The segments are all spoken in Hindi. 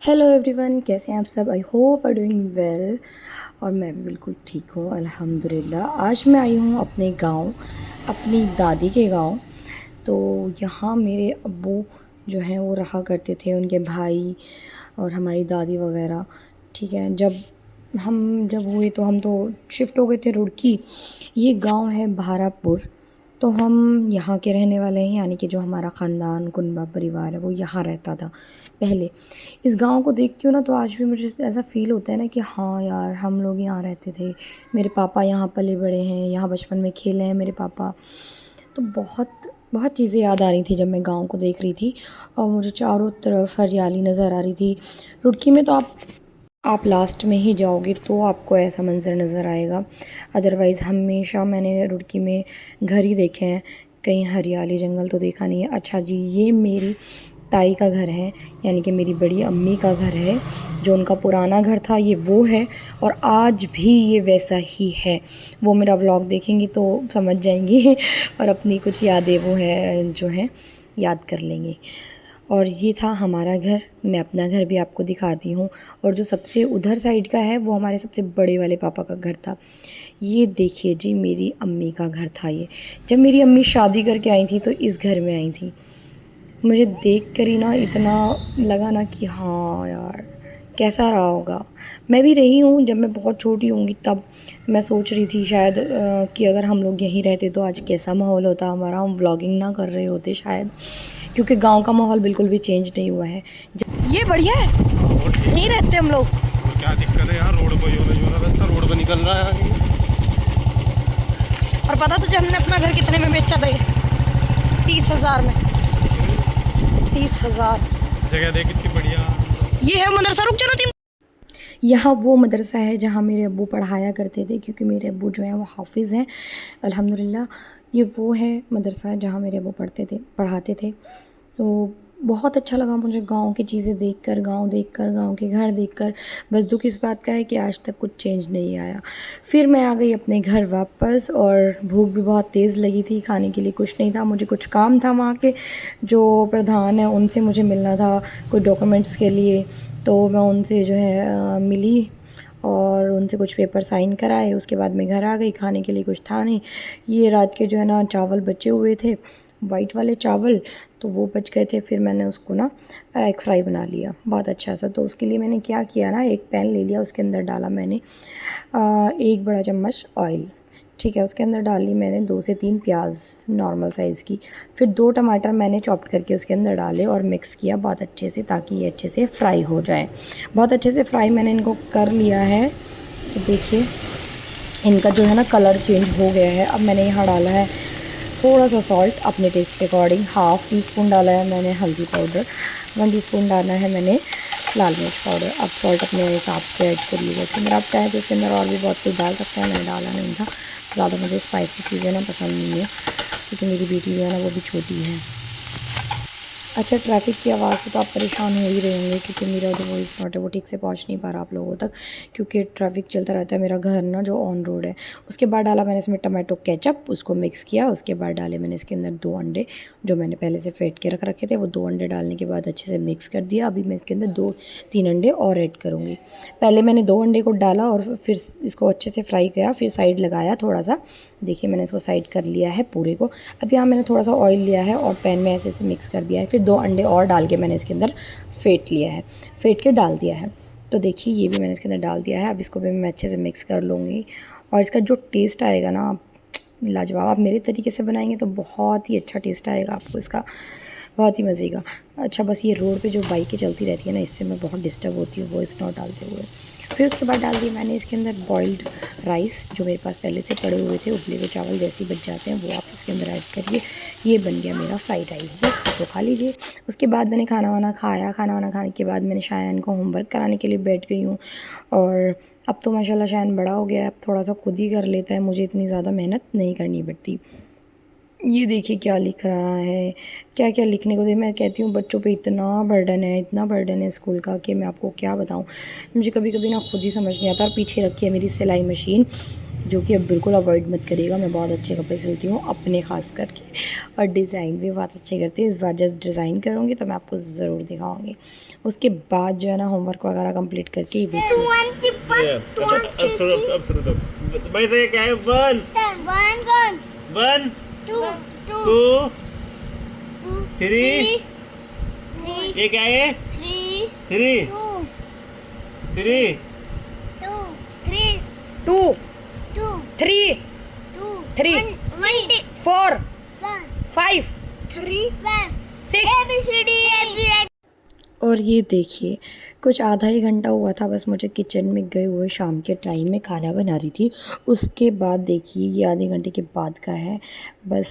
हेलो एवरीवन, कैसे हैं आप सब। I hope are doing well. और मैं भी बिल्कुल ठीक हूँ अल्हम्दुलिल्लाह। आज मैं आई हूँ अपने गांव, अपनी दादी के गांव। तो यहाँ मेरे अब्बू जो हैं वो रहा करते थे, उनके भाई और हमारी दादी वगैरह। ठीक है, जब हुए तो हम तो शिफ्ट हो गए थे रुड़की। ये गांव है भारापुर। तो हम यहाँ के रहने वाले हैं, यानी कि जो हमारा ख़ानदान कुनबा परिवार है वो यहाँ रहता था पहले। इस गांव को देखती हूँ ना तो आज भी मुझे ऐसा फ़ील होता है ना कि हाँ यार, हम लोग यहाँ रहते थे। मेरे पापा यहाँ पले बड़े हैं, यहाँ बचपन में खेले हैं मेरे पापा। तो बहुत बहुत चीज़ें याद आ रही थी जब मैं गांव को देख रही थी। और मुझे चारों तरफ हरियाली नज़र आ रही थी। रुड़की में तो आप लास्ट में ही जाओगे तो आपको ऐसा मंज़र नज़र आएगा। अदरवाइज़ हमेशा मैंने रुड़की में घर ही देखे हैं, कहीं हरियाली जंगल तो देखा नहीं है। अच्छा जी, ये मेरी ताई का घर है, यानी कि मेरी बड़ी अम्मी का घर है। जो उनका पुराना घर था ये वो है, और आज भी ये वैसा ही है। वो मेरा व्लॉग देखेंगी तो समझ जाएंगी और अपनी कुछ यादें वो है जो हैं याद कर लेंगे। और ये था हमारा घर। मैं अपना घर भी आपको दिखाती हूँ। और जो सबसे उधर साइड का है वो हमारे सबसे बड़े वाले पापा का घर था। ये देखिए जी, मेरी अम्मी का घर था ये। जब मेरी अम्मी शादी करके आई थी तो इस घर में आई थी। मुझे देख कर ही ना इतना लगा ना कि हाँ यार, कैसा रहा होगा। मैं भी रही हूँ, जब मैं बहुत छोटी होंगी तब मैं सोच रही थी शायद कि अगर हम लोग यहीं रहते तो आज कैसा माहौल होता हमारा। हम व्लॉगिंग ना कर रहे होते शायद, क्योंकि गांव का माहौल बिल्कुल भी चेंज नहीं हुआ है। ये बढ़िया है, यहीं रहते हम लोग। क्या दिक्कत है यार, रोड पर जो रास्ता रोड पर निकल रहा है। और पता तुझे हमने अपना घर कितने में बेचा था? 30,000 में। 30,000। जगह देख कितनी बढ़िया। ये है मदरसा। रुक जाना। यहाँ वो मदरसा है जहाँ मेरे अब्बू पढ़ाया करते थे, क्योंकि मेरे अब्बू जो हैं वो हाफिज़ हैं अल्हम्दुलिल्लाह। ये वो है मदरसा जहाँ मेरे अब्बू पढ़ाते थे। तो बहुत अच्छा लगा मुझे गांव की चीज़ें देखकर, गांव के घर देखकर। बस दुख इस बात का है कि आज तक कुछ चेंज नहीं आया। फिर मैं आ गई अपने घर वापस, और भूख भी बहुत तेज़ लगी थी। खाने के लिए कुछ नहीं था, मुझे कुछ काम था वहाँ के जो प्रधान हैं उनसे मुझे मिलना था कुछ डॉक्यूमेंट्स के लिए। तो मैं उनसे जो है मिली और उनसे कुछ पेपर साइन कराए। उसके बाद मैं घर आ गई। खाने के लिए कुछ था नहीं। ये रात के जो है ना चावल बचे हुए थे, वाइट वाले चावल, तो वो बच गए थे। फिर मैंने उसको ना एग फ्राई बना लिया बहुत अच्छा सा। तो उसके लिए मैंने क्या किया ना, एक पैन ले लिया, उसके अंदर डाला मैंने 1 बड़ा चम्मच ऑयल। ठीक है, उसके अंदर डाल ली मैंने 2 से 3 प्याज नॉर्मल साइज़ की। फिर 2 टमाटर मैंने चॉप्ट करके उसके अंदर डाले और मिक्स किया बहुत अच्छे से, ताकि ये अच्छे से फ्राई हो जाए। बहुत अच्छे से फ्राई मैंने इनको कर लिया है। तो देखिए इनका जो है ना कलर चेंज हो गया है। अब मैंने यहाँ डाला है थोड़ा सा सॉल्ट अपने टेस्ट के अकॉर्डिंग। हाफ़ टी स्पून डाला है मैंने हल्दी पाउडर। 1 टीस्पून डाला है मैंने लाल मिर्च पाउडर। अब सॉल्ट अपने हिसाब से ऐड करिएगा इसके अंदर। आप चाहें तो इसके अंदर और भी बहुत कुछ डाल सकते हैं, मैंने डाला नहीं था। ज़्यादा मुझे स्पाइसी चीज़ें ना पसंद नहीं है, क्योंकि मेरी बेटी जो है ना वो भी छोटी है। अच्छा, ट्रैफ़िक की आवाज़ से तो आप परेशान हो ही रहे होंगे, क्योंकि मेरा जो वॉइस नोट है वो ठीक से पहुंच नहीं पा रहा आप लोगों तक, क्योंकि ट्रैफ़िक चलता रहता है। मेरा घर ना जो ऑन रोड है। उसके बाद डाला मैंने इसमें टमाटो केचप, उसको मिक्स किया। उसके बाद डाले मैंने इसके अंदर 2 अंडे जो मैंने पहले से फेंट के रख रखे थे। वो 2 अंडे डालने के बाद अच्छे से मिक्स कर दिया। अभी मैं इसके अंदर 2-3 अंडे और ऐड करूँगी। पहले मैंने 2 अंडे को डाला और फिर इसको अच्छे से फ्राई किया, फिर साइड लगाया थोड़ा सा। देखिए मैंने इसको साइड कर लिया है पूरे को। अब यहाँ मैंने थोड़ा सा ऑयल लिया है और पैन में ऐसे ऐसे मिक्स कर दिया है। फिर 2 अंडे और डाल के मैंने इसके अंदर फेंट लिया है, फेंट के डाल दिया है। तो देखिए ये भी मैंने इसके अंदर डाल दिया है। अब इसको भी मैं अच्छे से मिक्स कर लूँगी, और इसका जो टेस्ट आएगा ना लाजवाब। आप मेरे तरीके से बनाएंगे तो बहुत ही अच्छा टेस्ट आएगा आपको इसका, बहुत ही मज़े का। अच्छा, बस ये रोड पे जो बाइकें चलती रहती है ना, इससे मैं बहुत डिस्टर्ब होती हूँ वॉइस नोट डालते हुए। फिर उसके बाद डाल दिया मैंने इसके अंदर बॉइल्ड राइस जो मेरे पास पहले से पड़े हुए थे। उबले हुए चावल जैसे ही बच जाते हैं वो आप इसके अंदर ऐड करिए। ये बन गया मेरा फ्राइड राइस, बस इसको खा लीजिए। उसके बाद मैंने खाना वाना खाया। खाना वाना खाने के बाद मैंने शायन को होमवर्क कराने के लिए बैठ गई हूँ। और अब तो माशाल्लाह शायन बड़ा हो गया है, अब थोड़ा सा खुद ही कर लेता है, मुझे इतनी ज़्यादा मेहनत नहीं करनी पड़ती। ये देखिए क्या लिख रहा है, क्या क्या लिखने को दे। मैं कहती हूँ बच्चों पे इतना बर्डन है, इतना बर्डन है स्कूल का कि मैं आपको क्या बताऊँ। मुझे कभी कभी ना खुद ही समझ नहीं आता। और पीछे रखी है मेरी सिलाई मशीन। जो कि अब बिल्कुल अवॉइड मत करिएगा। मैं बहुत अच्छे कपड़े सिलती हूँ अपने ख़ास करके, और डिज़ाइन भी बहुत अच्छे करती हूँ। इस बार जब डिज़ाइन करूँगी तो मैं आपको ज़रूर दिखाऊँगी। उसके बाद जो है ना होमवर्क वगैरह कंप्लीट करके ही देखिए। अब शुरू तो भाई तो ये क्या है? One two three. ये क्या है? Three three 2 3 3 4 5 6। और ये देखिए कुछ आधा ही घंटा हुआ था बस मुझे किचन में गए हुए, शाम के टाइम में खाना बना रही थी। उसके बाद देखिए ये आधे घंटे के बाद का है। बस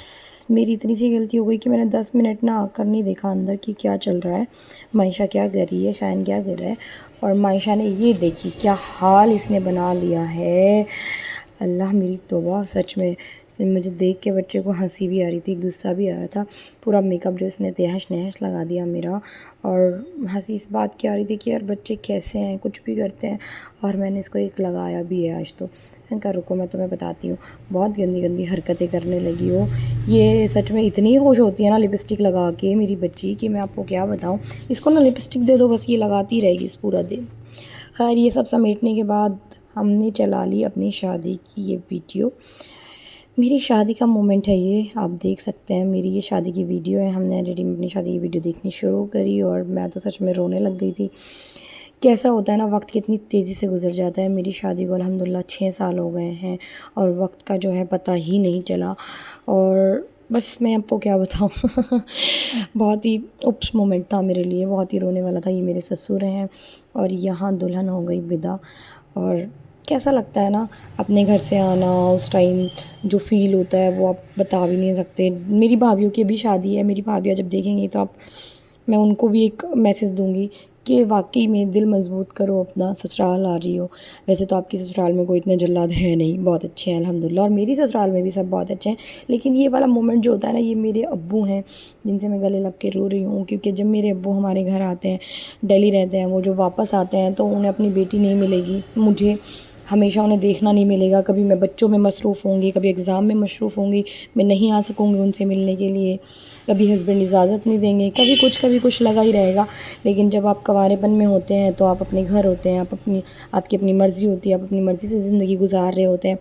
मेरी इतनी सी गलती हो गई कि मैंने 10 मिनट ना आकर नहीं देखा अंदर कि क्या चल रहा है, मायशा क्या कर रही है, शायन क्या कर रहा है। और मायशा ने ये देखी क्या हाल इसने बना लिया है। अल्लाह मेरी तौबा, सच में मुझे देख के बच्चे को हंसी भी आ रही थी, गुस्सा भी आ रहा था। पूरा मेकअप जो इसने तहस नहस लगा दिया मेरा। और हंसी इस बात की आ रही थी कि यार बच्चे कैसे हैं, कुछ भी करते हैं। और मैंने इसको एक लगाया भी है आज तो। मैंने कहा रुको मैं तुम्हें बताती हूँ, बहुत गंदी गंदी हरकतें करने लगी हो। ये सच में इतनी खुश होती है ना लिपस्टिक लगा के मेरी बच्ची, कि मैं आपको क्या बताऊँ। इसको ना लिपस्टिक दे दो बस ये लगाती रहेगी इस पूरा दिन। खैर ये सब समेटने के बाद हमने चला ली अपनी शादी की ये वीडियो। मेरी शादी का मोमेंट है ये, आप देख सकते हैं मेरी ये शादी की वीडियो है। हमने ऑलरेडी अपनी शादी की वीडियो देखनी शुरू करी और मैं तो सच में रोने लग गई थी। कैसा होता है ना, वक्त कितनी तेज़ी से गुजर जाता है। मेरी शादी को अल्हम्दुलिल्लाह 6 साल हो गए हैं और वक्त का जो है पता ही नहीं चला। और बस मैं आपको क्या बताऊँ बहुत ही उप्स मोमेंट था मेरे लिए, बहुत ही रोने वाला था। ये मेरे ससुर हैं और यहाँ दुल्हन हो गई विदा। और कैसा लगता है ना अपने घर से आना, उस टाइम जो फ़ील होता है वो आप बता भी नहीं सकते। मेरी भाभीयों की भी शादी है, मेरी भाभियाँ जब देखेंगी तो मैं उनको भी एक मैसेज दूंगी कि वाकई में दिल मजबूत करो अपना, ससुराल आ रही हो। वैसे तो आपकी ससुराल में कोई इतने जल्लाद है नहीं, बहुत अच्छे हैं अल्हम्दुलिल्लाह, और मेरी ससुराल में भी सब बहुत अच्छे हैं। लेकिन ये वाला मोमेंट जो होता है ना, ये मेरे अब्बू हैं जिनसे मैं गले लग के रो रही हूँ। क्योंकि जब मेरे अब्बू हमारे घर आते हैं, दिल्ली रहते हैं, वो जो वापस आते हैं तो उन्हें अपनी बेटी नहीं मिलेगी, मुझे हमेशा उन्हें देखना नहीं मिलेगा। कभी मैं बच्चों में मसरूफ़ होंगी, कभी एग्ज़ाम में मसरूफ़ होंगी, मैं नहीं आ सकूँगी उनसे मिलने के लिए। कभी हस्बैंड इजाज़त नहीं देंगे, कभी कुछ लगा ही रहेगा। लेकिन जब आप कवारेपन में होते हैं तो आप अपने घर होते हैं, आपकी अपनी मर्ज़ी होती है, आप अपनी मर्ज़ी से ज़िंदगी गुजार रहे होते हैं।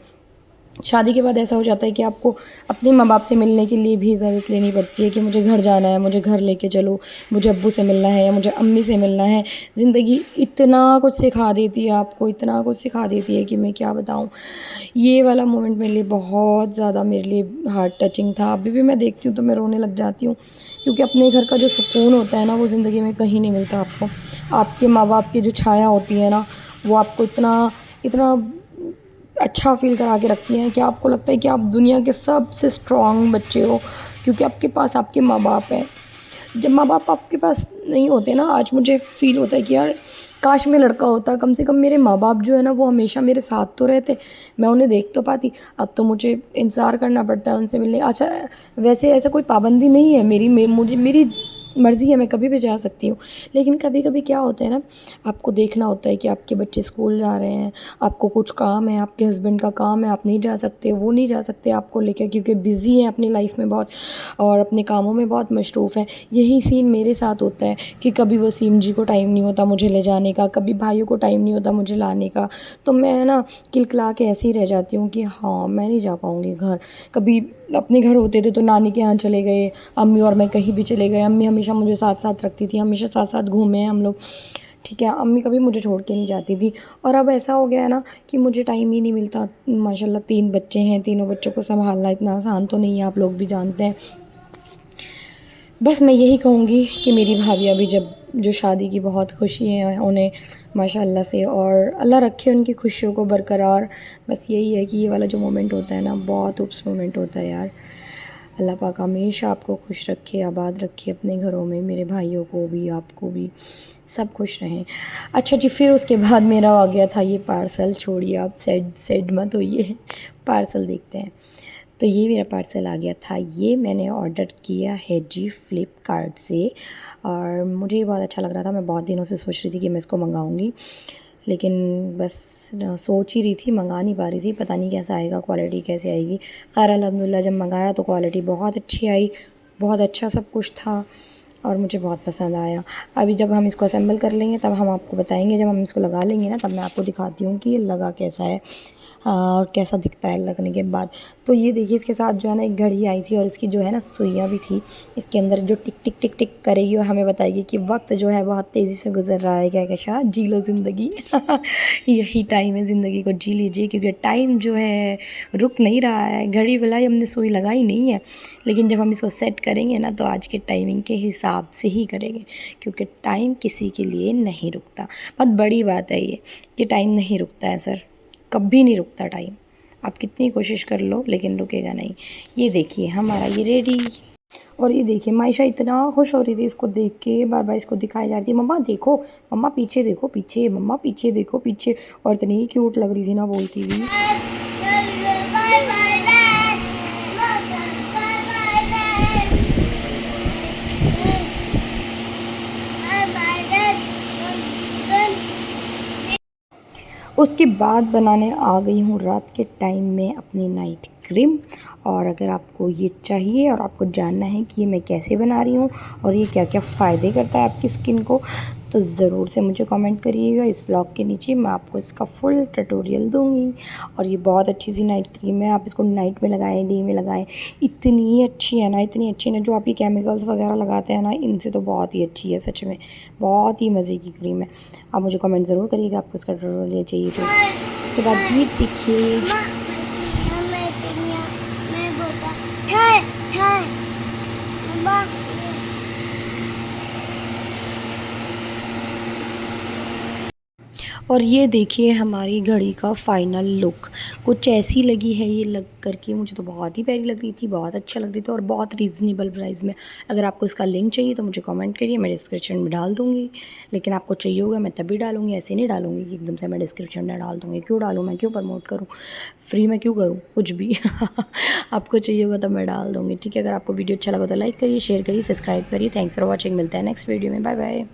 शादी के बाद ऐसा हो जाता है कि आपको अपने माँ बाप से मिलने के लिए भी इजाज़त लेनी पड़ती है कि मुझे घर जाना है, मुझे घर लेके चलो, मुझे अब्बू से मिलना है या मुझे अम्मी से मिलना है। ज़िंदगी इतना कुछ सिखा देती है आपको, इतना कुछ सिखा देती है कि मैं क्या बताऊँ। ये वाला मोमेंट मेरे लिए बहुत ज़्यादा, मेरे लिए हार्ट टचिंग था। अभी भी मैं देखती हूँ तो मैं रोने लग जाती हूँ, क्योंकि अपने घर का जो सुकून होता है ना, वो ज़िंदगी में कहीं नहीं मिलता आपको। आपके माँ बाप की जो छाया होती है ना, वो आपको इतना इतना अच्छा फ़ील करा के रखती हैं कि आपको लगता है कि आप दुनिया के सबसे स्ट्रॉन्ग बच्चे हो, क्योंकि आपके पास आपके माँ बाप हैं। जब माँ बाप आपके पास नहीं होते ना, आज मुझे फ़ील होता है कि यार काश मैं लड़का होता, कम से कम मेरे माँ बाप जो है ना वो हमेशा मेरे साथ तो रहते, मैं उन्हें देख तो पाती। अब तो मुझे इंतज़ार करना पड़ता है उनसे मिलने। अच्छा वैसे ऐसा कोई पाबंदी नहीं है मेरी मर्ज़ी है, मैं कभी भी जा सकती हूँ। लेकिन कभी कभी क्या होता है ना, आपको देखना होता है कि आपके बच्चे स्कूल जा रहे हैं, आपको कुछ काम है, आपके हस्बैंड का काम है, आप नहीं जा सकते, वो नहीं जा सकते आपको लेकर, क्योंकि बिज़ी हैं अपनी लाइफ में बहुत और अपने कामों में बहुत मशरूफ़ हैं। यही सीन मेरे साथ होता है कि कभी वसीम जी को टाइम नहीं होता मुझे ले जाने का, कभी भाइयों को टाइम नहीं होता मुझे लाने का। तो मैं ना किलकिला के ऐसे ही रह जाती हूँ कि हाँ मैं नहीं जा पाऊँगी घर। कभी अपने घर होते थे तो नानी के यहाँ चले गए, अम्मी और मैं कहीं भी चले गए। अम्मी हमेशा मुझे साथ साथ रखती थी, हमेशा साथ साथ घूमे हैं हम लोग, ठीक है। अम्मी कभी मुझे छोड़ के नहीं जाती थी। और अब ऐसा हो गया है ना कि मुझे टाइम ही नहीं मिलता। माशाल्लाह 3 बच्चे हैं, तीनों बच्चों को संभालना इतना आसान तो नहीं है, आप लोग भी जानते हैं। बस मैं यही कहूँगी कि मेरी भाभियाँ भी जब जो शादी की बहुत खुशी है उन्हें माशाल्लाह से, और अल्लाह रखे उनकी खुशियों को बरकरार। बस यही है कि ये वाला जो मोमेंट होता है ना, बहुत उप्स मोमेंट होता है यार। अल्लाह पाक हमेशा आपको खुश रखे, आबाद रखे अपने घरों में, मेरे भाइयों को भी, आपको भी, सब खुश रहें। अच्छा जी, फिर उसके बाद मेरा आ गया था ये पार्सल। छोड़िए आप, सेड मत होइए, पार्सल देखते हैं। तो ये मेरा पार्सल आ गया था, ये मैंने ऑर्डर किया है जी फ़्लिपकार्ट से, और मुझे ये बहुत अच्छा लग रहा था। मैं बहुत दिनों से सोच रही थी कि मैं इसको मंगाऊंगी। लेकिन बस सोच ही रही थी, मंगा नहीं पा रही थी, पता नहीं कैसा आएगा, क्वालिटी कैसे आएगी। खैर अल्हम्दुलिल्लाह जब मंगाया तो क्वालिटी बहुत अच्छी आई, बहुत अच्छा सब कुछ था और मुझे बहुत पसंद आया। अभी जब हम इसको असेंबल कर लेंगे तब हम आपको बताएंगे, जब हम इसको लगा लेंगे ना तब मैं आपको दिखाती हूँ कि ये लगा कैसा है और कैसा दिखता है लगने के बाद। तो ये देखिए इसके साथ जो है ना एक घड़ी आई थी और इसकी जो है ना सुइयाँ भी थी इसके अंदर, जो टिक टिक टिक टिक करेगी और हमें बताएगी कि वक्त जो है बहुत तेज़ी से गुजर रहा है, क्या क्या जी लो ज़िंदगी। यही टाइम है, ज़िंदगी को जी लीजिए, क्योंकि टाइम जो है रुक नहीं रहा है। घड़ी भलाई हमने सुई लगाई नहीं है, लेकिन जब हम इसको सेट करेंगे ना तो आज के टाइमिंग के हिसाब से ही करेंगे, क्योंकि टाइम किसी के लिए नहीं रुकता। बहुत बड़ी बात है ये कि टाइम नहीं रुकता है सर, कभी नहीं रुकता टाइम। आप कितनी कोशिश कर लो लेकिन रुकेगा नहीं। ये देखिए हमारा ये रेडी। और ये देखिए मायशा इतना खुश हो रही थी इसको देख के, बार बार इसको दिखाई जा रही थी, मम्मा देखो, मम्मा पीछे देखो, पीछे मम्मा, पीछे देखो, पीछे। और इतनी क्यूट लग रही थी ना बोलती हुई। उसके बाद बनाने आ गई हूँ रात के टाइम में अपनी नाइट क्रीम। और अगर आपको ये चाहिए और आपको जानना है कि ये मैं कैसे बना रही हूँ और ये क्या क्या फ़ायदे करता है आपकी स्किन को, तो ज़रूर से मुझे कमेंट करिएगा। इस व्लॉग के नीचे मैं आपको इसका फुल ट्यूटोरियल दूँगी। और ये बहुत अच्छी सी नाइट क्रीम है, आप इसको नाइट में लगाएं, डे में लगाएं, इतनी अच्छी है ना, इतनी अच्छी है ना। जो आप ये केमिकल्स वगैरह लगाते हैं ना, इनसे तो बहुत ही अच्छी है, सच में बहुत ही मज़े की क्रीम है। आप मुझे कमेंट ज़रूर करिएगा आपको इसका ट्यूटोरियल चाहिए तो। उसके बाद ये देखिए और ये देखिए हमारी घड़ी का फाइनल लुक कुछ ऐसी लगी है। ये लग करके मुझे तो बहुत ही प्यारी लग रही थी, बहुत अच्छा लग रही थी और बहुत रीज़नेबल प्राइस में। अगर आपको इसका लिंक चाहिए तो मुझे कमेंट करिए, मैं डिस्क्रिप्शन में डाल दूँगी। लेकिन आपको चाहिए होगा मैं तभी डालूँगी, ऐसे नहीं डालूँगी कि एकदम से मैं डिस्क्रिप्शन में डाल दूँगी। क्यों डालूँ मैं, क्यों प्रमोट करूँ, फ्री में क्यों करूँ कुछ भी। आपको चाहिए होगा तो मैं डाल दूँगी, ठीक है। अगर आपको वीडियो अच्छा लगा तो लाइक करिए, शेयर करिए, सब्सक्राइब करिए। थैंक्स फॉर वॉचिंग, मिलता है नेक्स्ट वीडियो में, बाय बाय।